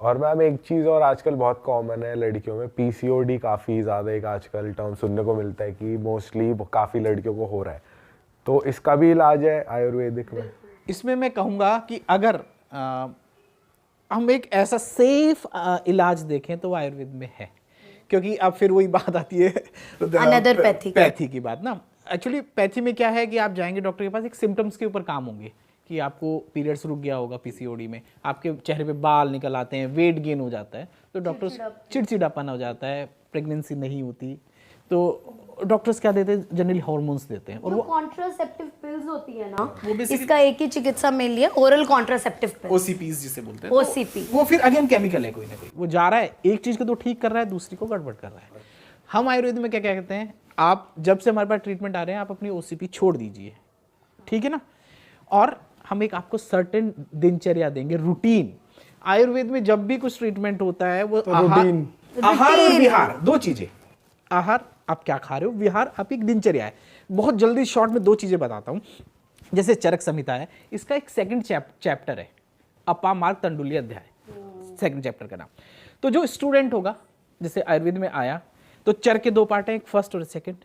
और मैम एक चीज़ और आजकल बहुत कॉमन है लड़कियों में, पीसीओडी काफ़ी ज़्यादा एक आजकल टर्म सुनने को मिलता है कि मोस्टली काफ़ी लड़कियों को हो रहा है, तो इसका भी इलाज है आयुर्वेदिक में? इसमें मैं कहूँगा कि अगर हम एक ऐसा सेफ इलाज देखें तो वो आयुर्वेद में है, क्योंकि अब फिर वही बात आती है अनदर पैथी की बात ना। एक्चुअली पैथी में क्या है कि आप जाएंगे डॉक्टर के पास, एक सिम्टम्स के ऊपर काम होंगे कि आपको पीरियड्स रुक गया होगा पीसीओडी में, आपके चेहरे पे बाल निकल आते हैं, वेट गेन हो जाता है, तो डॉक्टर्स चिड़चिड़ापन हो जाता है, प्रेगनेंसी नहीं होती, तो डॉक्टर्स क्या देते हैं, जनरली हार्मोन्स देते हैं। और जो वो कॉन्ट्रासेप्टिव पिल्स होती है ना, वो इसका एक ही चिकित्सा मिल लिया, ओरल कॉन्ट्रासेप्टिव पिल्स, ओसीपीज जिसे बोलते हैं, ओसीपी। वो फिर अगेन केमिकल है, कोई ना कोई वो जा रहा है, एक चीज को तो ठीक कर रहा है, दूसरी को गड़बड़ कर रहा है। हम आयुर्वेद में क्या क्या कहते हैं, आप जब से हमारे पास ट्रीटमेंट आ रहे हैं आप अपनी ओसीपी छोड़ दीजिए, ठीक है ना, और हम एक आपको सर्टेन दिनचर्या देंगे, रूटीन। आयुर्वेद में जब भी कुछ ट्रीटमेंट होता है वो आहार और विहार, दो चीजें, आहार आप क्या खा रहे हो, विहार आप एक दिनचर्या है। बहुत जल्दी शॉर्ट में दो चीजें बताता हूं, जैसे चरक संहिता है, इसका एक सेकंड चैप्टर है, अपामार्ग तंडुली अध्याय, सेकंड चैप्टर का नाम। तो जो स्टूडेंट होगा, जैसे आयुर्वेद में आया तो चर के दो पार्ट हैं, एक फर्स्ट और सेकंड।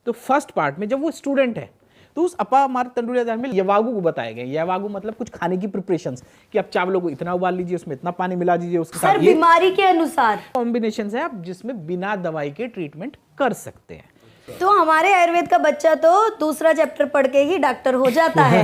तो फर्स्ट पार्ट में जब वो स्टूडेंट है तो उस अपामार्ग तंडुली अध्याय में यवागु को बताए गए। यवागु मतलब कुछ खाने की प्रिपरेशंस, कि आप चावलों को इतना उबाल लीजिए, उसमें इतना पानी मिला दीजिए, उसके साथ ये बीमारी के अनुसार कॉम्बिनेशन है आप जिसमें बिना दवाई के ट्रीटमेंट कर सकते हैं। तो हमारे आयुर्वेद का बच्चा तो दूसरा चैप्टर पढ़ के ही डॉक्टर हो जाता है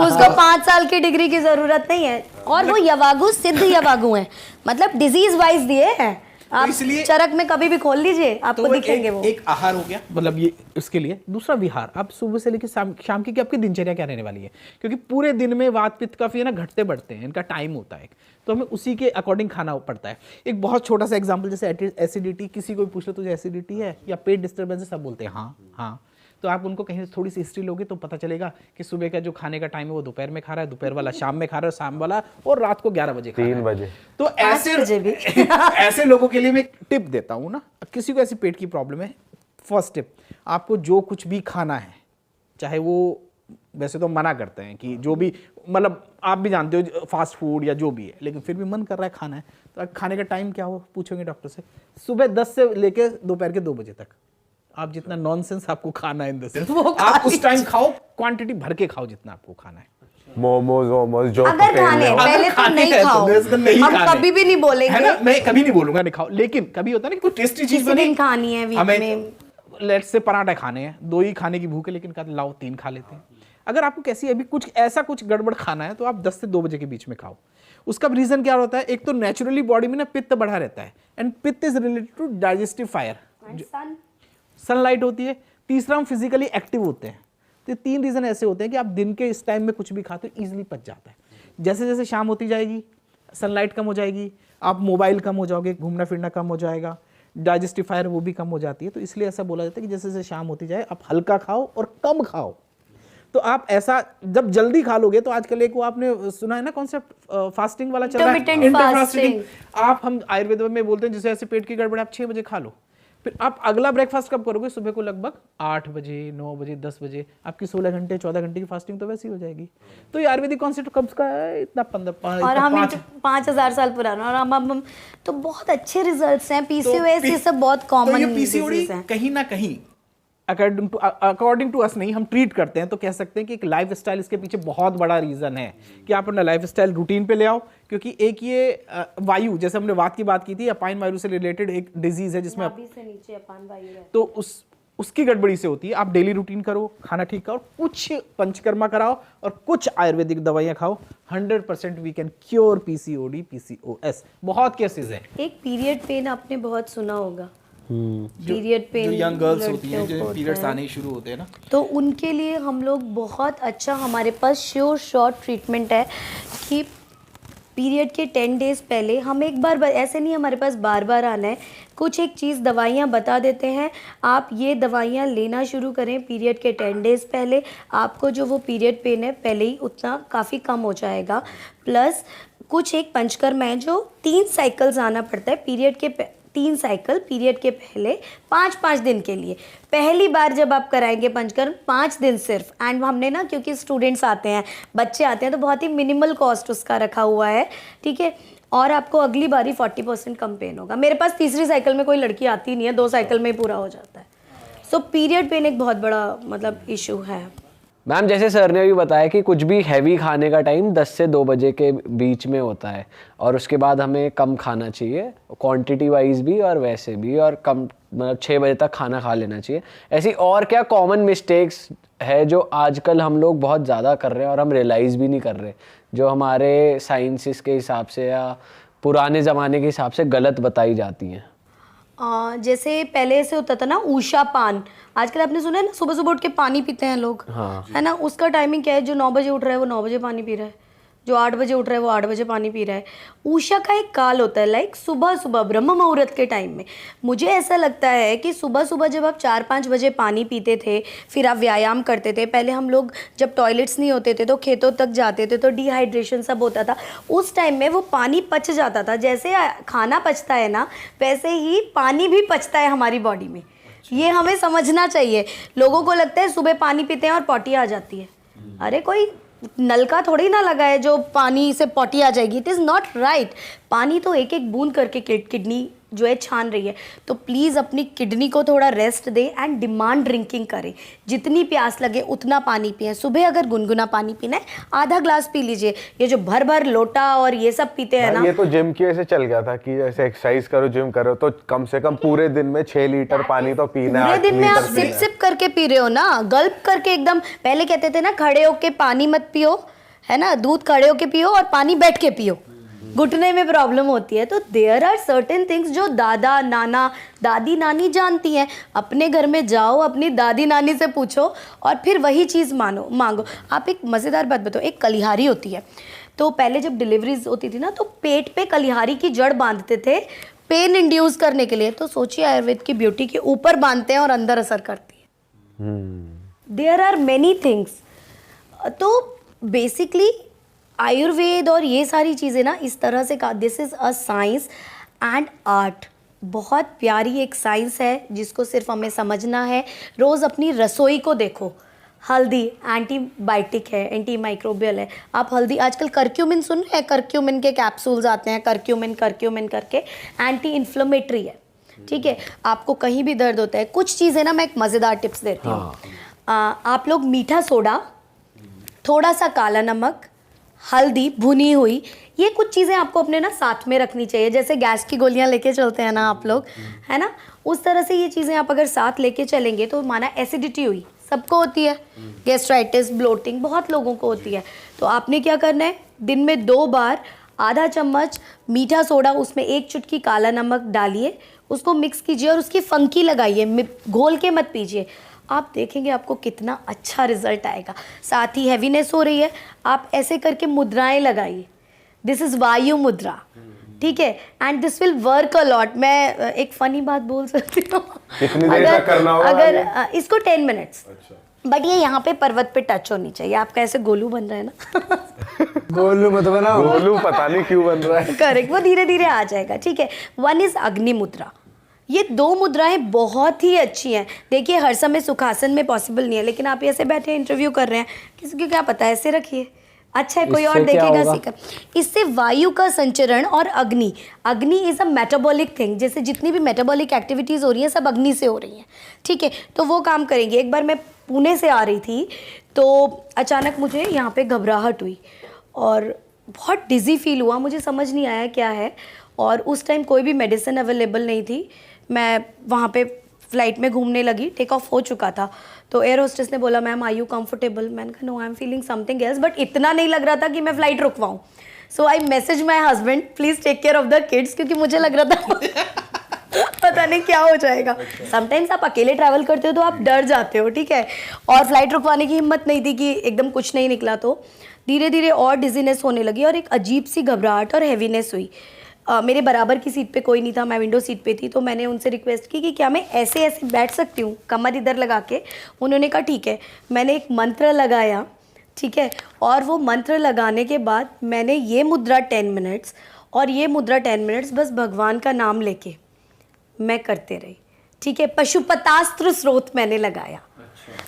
उसको 5 साल की डिग्री की जरूरत नहीं है। और वो यवागु सिद्ध यवागु है, मतलब डिजीज वाइज दिए हैं। आप इसलिए चरक में कभी भी खोल लीजिए, आपको दिखेंगे वो। एक आहार हो गया, मतलब ये उसके लिए। दूसरा विहार, आप सुबह से लेकर शाम की आपकी दिनचर्या क्या रहने वाली है, क्योंकि पूरे दिन में वात पित्त कफ ये ना घटते बढ़ते हैं, इनका टाइम होता है, तो हमें उसी के अकॉर्डिंग खाना पड़ता है। एक बहुत छोटा सा एग्जाम्पल, जैसे एसिडिटी, किसी को भी पूछ लो तुझे एसिडिटी है या पेट डिस्टर्बेंस है, सब बोलते हैं हाँ हाँ। तो आप उनको कहीं थोड़ी सी हिस्ट्री लोगे तो पता चलेगा कि सुबह का जो खाने का टाइम है वो दोपहर में खा रहा है, दोपहर वाला शाम में खा रहा है, शाम वाला और रात को 11 बजे खा रहा है, 3 बजे। तो ऐसे लोगों के लिए मैं टिप देता हूं ना, किसी को ऐसी पेट की प्रॉब्लम है, फर्स्ट टिप, आपको जो कुछ भी खाना है, चाहे वो, वैसे तो मना करते हैं कि जो भी, मतलब आप भी जानते हो फास्ट फूड या जो भी है, लेकिन फिर भी मन कर रहा है खाना है, तो खाने का टाइम क्या हो पूछोगे डॉक्टर से, सुबह 10 से लेके दोपहर के 2 बजे तक आप जितना नॉनसेंस आपको खाना है इन द सेंस, आप उस टाइम खाओ, क्वांटिटी भर के खाओ जितना आपको खाना है। मोमोज वोमोज जो अगर खाने पहले तो नहीं खाओ, हम कभी भी नहीं बोलेंगे, है ना, मैं कभी नहीं बोलूंगा नहीं खाओ, लेकिन कभी होता है ना कि कोई टेस्टी चीज बनी खानी है वीक में, लेट्स से पराठा खाने हैं, 2 ही खाने की भूख है, लेकिन कहते लाओ 3 खा लेते हैं। अगर आपको कैसी अभी कुछ ऐसा कुछ गड़बड़ खाना है तो आप 10 से 2 बजे के बीच में खाओ। उसका रीजन क्या होता है, एक तो नेचुरली बॉडी में ना पित्त बढ़ा रहता है, and pitta is related to digestive fire, sunlight होती है। तीसरा, हम फिजिकली एक्टिव होते हैं। तो 3 रीजन ऐसे होते हैं कि आप दिन के इस टाइम में कुछ भी खाते हो इजीली पच जाता है। जैसे जैसे शाम होती जाएगी, सनलाइट कम हो जाएगी, आप मोबाइल कम हो जाओगे, घूमना फिरना कम हो जाएगा, डाइजेस्टिव फायर वो भी कम हो जाती है। तो इसलिए ऐसा बोला जाता है कि जैसे जैसे शाम होती जाए आप हल्का खाओ और कम खाओ। तो आप ऐसा जब जल्दी खा लोगे तो आजकल एक वो आपने सुना है ना कॉन्सेप्ट फास्टिंग वाला चल रहा है, इंटरमिटेंट फास्टिंग। आप, हम आयुर्वेद में बोलते हैं जैसे ऐसे पेट की गड़बड़ आप 6 बजे खा लो, फिर आप अगला ब्रेकफास्ट कब करोगे, सुबह को लगभग 8 बजे 9 बजे 10 बजे, आपकी 16 घंटे 14 घंटे की फास्टिंग तो वैसी हो जाएगी। तो ये आयुर्वेदिक कॉन्सेप्ट कब का है, इतना 15 और हम 5000 साल पुराना, और हम तो बहुत अच्छे रिजल्ट्स हैं। पीसीओएस ये सब बहुत कॉमन डिजीज है। कहीं ना कहीं अकॉर्डिंग टू अस नहीं, हम ट्रीट करते हैं तो कह सकते हैं कि एक लाइफ स्टाइल इसके पीछे बहुत बड़ा रीजन है कि आप अपना लाइफ स्टाइल रूटीन पे ले आओ। क्योंकि एक ये वायु, जैसे हमने वात की बात की थी, अपाइन वायु से रिलेटेड एक डिजीज है जिसमें से नीचे अपान वायु है, तो उसकी गड़बड़ी से होती है। आप डेली रूटीन करो, खाना ठीक करो, कुछ पंचकर्मा कराओ और कुछ आयुर्वेदिक दवाइयां खाओ, 100% we can cure PCOD PCOS. बहुत केसेस हैं। एक पीरियड पेन आपने बहुत सुना होगा, पीरियड पेन, जो यंग गर्ल्स होती हैं, जो पीरियड्स आने शुरू होते हैं ना, तो उनके लिए हम लोग बहुत अच्छा, हमारे पास श्योर शॉर्ट ट्रीटमेंट है कि पीरियड के 10 डेज पहले हम एक बार, ऐसे नहीं हमारे पास बार बार आना है, कुछ एक चीज़ दवाइयाँ बता देते हैं, आप ये दवाइयाँ लेना शुरू करें पीरियड के 10 डेज पहले, आपको जो वो पीरियड पेन है पहले ही उतना काफ़ी कम हो जाएगा। प्लस कुछ एक पंचकर्म है जो 3 साइकिल्स आना पड़ता है पीरियड के 3 साइकिल पीरियड के पहले 5-5 दिन के लिए। पहली बार जब आप कराएंगे पंचकर्म 5 दिन सिर्फ, एंड हमने ना, क्योंकि स्टूडेंट्स आते हैं, बच्चे आते हैं, तो बहुत ही मिनिमल कॉस्ट उसका रखा हुआ है, ठीक है। और आपको अगली बारी 40% कम पेन होगा। मेरे पास तीसरी साइकिल में कोई लड़की आती नहीं है, 2 साइकिल में ही पूरा हो जाता है। सो पीरियड पेन एक बहुत बड़ा मतलब इशू है। मैम जैसे सर ने भी बताया कि कुछ भी हैवी खाने का टाइम 10 से 2 बजे के बीच में होता है और उसके बाद हमें कम खाना चाहिए, क्वांटिटी वाइज भी और वैसे भी, और कम मतलब 6 बजे तक खाना खा लेना चाहिए। ऐसी और क्या कॉमन मिस्टेक्स है जो आजकल हम लोग बहुत ज़्यादा कर रहे हैं और हम रियलाइज़ भी नहीं कर रहे, जो हमारे साइंसिस के हिसाब से या पुराने ज़माने के हिसाब से गलत बताई जाती हैं? जैसे पहले ऐसे होता था ना ऊषा पान, आजकल आपने सुना है ना सुबह सुबह उठ के पानी पीते हैं लोग, हाँ। है ना। उसका टाइमिंग क्या है, जो 9 बजे उठ रहा है वो 9 बजे पानी पी रहा है, जो 8 बजे उठ रहा है वो 8 बजे पानी पी रहा है। ऊषा का एक काल होता है, लाइक सुबह सुबह ब्रह्म मुहूर्त के टाइम में। मुझे ऐसा लगता है कि सुबह सुबह जब आप 4-5 बजे पानी पीते थे, फिर आप व्यायाम करते थे। पहले हम लोग जब टॉयलेट्स नहीं होते थे तो खेतों तक जाते थे तो डिहाइड्रेशन सब होता था, उस टाइम में वो पानी पच जाता था। जैसे खाना पचता है ना, वैसे ही पानी भी पचता है हमारी बॉडी में। ये हमें समझना चाहिए। लोगों को लगता है सुबह पानी पीते हैं और पॉटी आ जाती है। अरे कोई नलका थोड़ी ना लगा है जो पानी से पॉटी आ जाएगी। It is not right. पानी तो एक एक बूंद करके किडनी जो है छान रही है। तो प्लीज़ अपनी किडनी को थोड़ा रेस्ट दें एंड डिमांड ड्रिंकिंग करें। जितनी प्यास लगे उतना पानी पिएं। सुबह अगर गुनगुना पानी पीना है, आधा ग्लास पी लीजिए। ये जो भर भर लोटा और ये सब पीते हैं ना, ये तो जिम की वजह से चल गया था कि जैसे एक्सरसाइज करो, जिम करो तो कम से कम पूरे दिन में 6 लीटर पानी तो पीना है। पूरे दिन में आप सिप सिप करके पी रहे हो ना, गल्प करके एकदम। पहले कहते थे ना खड़े होके पानी मत पियो, है ना, दूध खड़े होके पियो और पानी बैठ के पियो, घुटने में प्रॉब्लम होती है। तो देयर आर सर्टेन थिंग्स जो दादा नाना दादी नानी जानती हैं। अपने घर में जाओ, अपनी दादी नानी से पूछो और फिर वही चीज़ मांगो। आप एक मज़ेदार बात बताओ, एक कलिहारी होती है, तो पहले जब डिलीवरीज होती थी ना तो पेट पे कलिहारी की जड़ बांधते थे पेन इंड्यूस करने के लिए। तो सोचिए आयुर्वेद की ब्यूटी के ऊपर बांधते हैं और अंदर असर करती है। There are many things. तो बेसिकली आयुर्वेद और ये सारी चीज़ें ना इस तरह से कहा, this is a science and art. बहुत प्यारी एक साइंस है जिसको सिर्फ हमें समझना है। रोज़ अपनी रसोई को देखो, हल्दी एंटीबायोटिक है, एंटी माइक्रोबियल है। आप हल्दी, आजकल करक्यूमिन सुन रहे हैं, करक्यूमिन के कैप्सूल्स आते हैं, करक्यूमिन करके, एंटी इन्फ्लेमेटरी है। ठीक है, आपको कहीं भी दर्द होता है, कुछ चीज़ें ना मैं एक मज़ेदार टिप्स देती हूँ। आप लोग मीठा सोडा, थोड़ा सा काला नमक, हल्दी भुनी हुई, ये कुछ चीज़ें आपको अपने ना साथ में रखनी चाहिए। जैसे गैस की गोलियां लेके चलते हैं ना आप लोग, है ना, उस तरह से ये चीज़ें आप अगर साथ लेके चलेंगे तो माना एसिडिटी हुई, सबको होती है, गैस्ट्राइटिस, ब्लोटिंग बहुत लोगों को होती है। तो आपने क्या करना है, दिन में 2 बार आधा चम्मच मीठा सोडा, उसमें 1 चुटकी काला नमक डालिए, उसको मिक्स कीजिए और उसकी फंकी लगाइए, घोल के मत पीजिए। आप देखेंगे आपको कितना अच्छा रिजल्ट आएगा। साथ ही हैवीनेस हो रही है, आप ऐसे करके मुद्राएं लगाइए, दिस इज़ वायु मुद्रा, ठीक है, and this will work a lot. मैं एक फनी बात बोल सकती हूँ, कितनी देर तक करना होगा? अगर इसको 10 मिनट्स, बट ये यहाँ पे पर्वत पे टच होनी चाहिए। आपका ऐसे गोलू बन रहा है ना गोलू मत बनाओ। गोलू पता नहीं क्यों बन रहा है। करेक्ट, वो धीरे धीरे आ जाएगा। ठीक है, 1 इज अग्नि मुद्रा। ये 2 मुद्राएं बहुत ही अच्छी हैं। देखिए हर समय सुखासन में पॉसिबल नहीं है, लेकिन आप ऐसे बैठे इंटरव्यू कर रहे हैं, किसी को क्या पता है, ऐसे रखिए, अच्छा है, कोई और देखेगा सीखा। इससे वायु का संचरण और अग्नि इज अ मेटाबॉलिक थिंग। जैसे जितनी भी मेटाबॉलिक एक्टिविटीज़ हो रही हैं सब अग्नि से हो रही हैं, ठीक है, तो वो काम करेंगे। एक बार मैं पुणे से आ रही थी तो अचानक मुझे यहाँ पे घबराहट हुई और बहुत डिज़ी फील हुआ, मुझे समझ नहीं आया क्या है, और उस टाइम कोई भी मेडिसिन अवेलेबल नहीं थी। मैं वहाँ पे फ़्लाइट में घूमने लगी, टेक ऑफ हो चुका था, तो एयर होस्टेस ने बोला मैम आर यू कंफर्टेबल? मैंने कहा no I am feeling something else, but इतना नहीं लग रहा था कि मैं फ़्लाइट रुकवाऊँ। So I message my husband please take care of the kids, क्योंकि मुझे लग रहा था पता नहीं क्या हो जाएगा। समटाइम्स आप अकेले ट्रैवल करते हो तो आप डर जाते हो, ठीक है, और फ्लाइट रुकवाने की हिम्मत नहीं थी कि एकदम कुछ नहीं निकला। तो धीरे धीरे और डिजीनेस होने लगी और एक अजीब सी घबराहट और हैवीनेस हुई। मेरे बराबर की सीट पे कोई नहीं था, मैं विंडो सीट पे थी, तो मैंने उनसे रिक्वेस्ट की कि क्या मैं ऐसे ऐसे बैठ सकती हूँ, कमर इधर लगा के। उन्होंने कहा ठीक है। मैंने एक मंत्र लगाया, ठीक है, और वो मंत्र लगाने के बाद मैंने ये मुद्रा 10 मिनट्स और ये मुद्रा 10 मिनट्स बस भगवान का नाम लेके मैं करते रही, ठीक है। पशुपतास्त्र स्रोत मैंने लगाया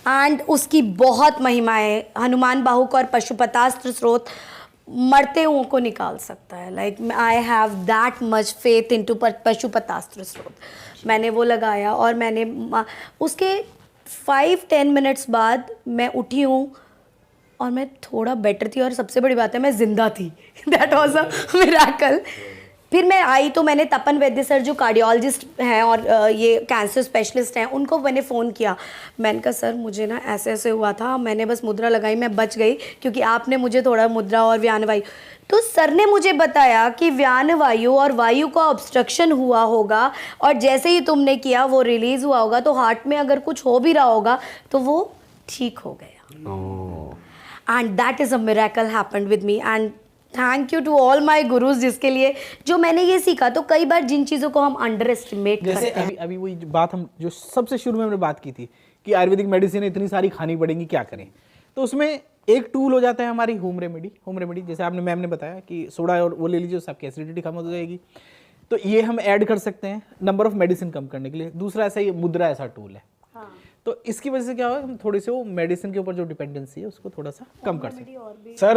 एंड उसकी बहुत महिमा है। हनुमान बाहुक और पशुपतास्त्र स्रोत मरते हुओं को निकाल सकता है। Like I have that much faith into Pashupatastra स्रोत। मैंने वो लगाया और मैंने उसके 5-10 मिनट्स बाद मैं उठी हूँ और मैं थोड़ा बेटर थी, और सबसे बड़ी बात है मैं जिंदा थी। That was a miracle. फिर मैं आई तो मैंने तपन वैद्य सर जो कार्डियोलॉजिस्ट हैं और ये कैंसर स्पेशलिस्ट हैं, उनको मैंने फ़ोन किया। मैंने कहा सर मुझे ना ऐसे ऐसे हुआ था, मैंने बस मुद्रा लगाई, मैं बच गई क्योंकि आपने मुझे थोड़ा मुद्रा और व्यान वायु। तो सर ने मुझे बताया कि व्यान वायु और वायु का ऑब्स्ट्रक्शन हुआ होगा, और जैसे ही तुमने किया वो रिलीज़ हुआ होगा, तो हार्ट में अगर कुछ हो भी रहा होगा तो वो ठीक हो गया। And that is a miracle happened with me. And thank you to all my gurus, जिसके लिए जो मैंने ये सीखा। तो कई बार जिन चीज़ों को हम अंडर एस्टिमेट जैसे करते हैं, अभी वही बात हम जो सबसे शुरू में हमने बात की थी कि आयुर्वेदिक मेडिसिन इतनी सारी खानी पड़ेंगी, क्या करें। तो उसमें एक टूल हो जाता है हमारी होम रेमेडी। जैसे आपने मैम ने बताया कि सोडा और वो ले लीजिए, उससे आपकी एसिडिटी कम हो जाएगी। तो ये हम ऐड कर सकते हैं नंबर ऑफ मेडिसिन कम करने के लिए। दूसरा ऐसा ही मुद्रा ऐसा टूल है। तो इसकी वजह से क्या होगा, हम थोड़े से वो मेडिसिन के ऊपर जो डिपेंडेंसी है उसको थोड़ा सा कम कर सकते हैं। सर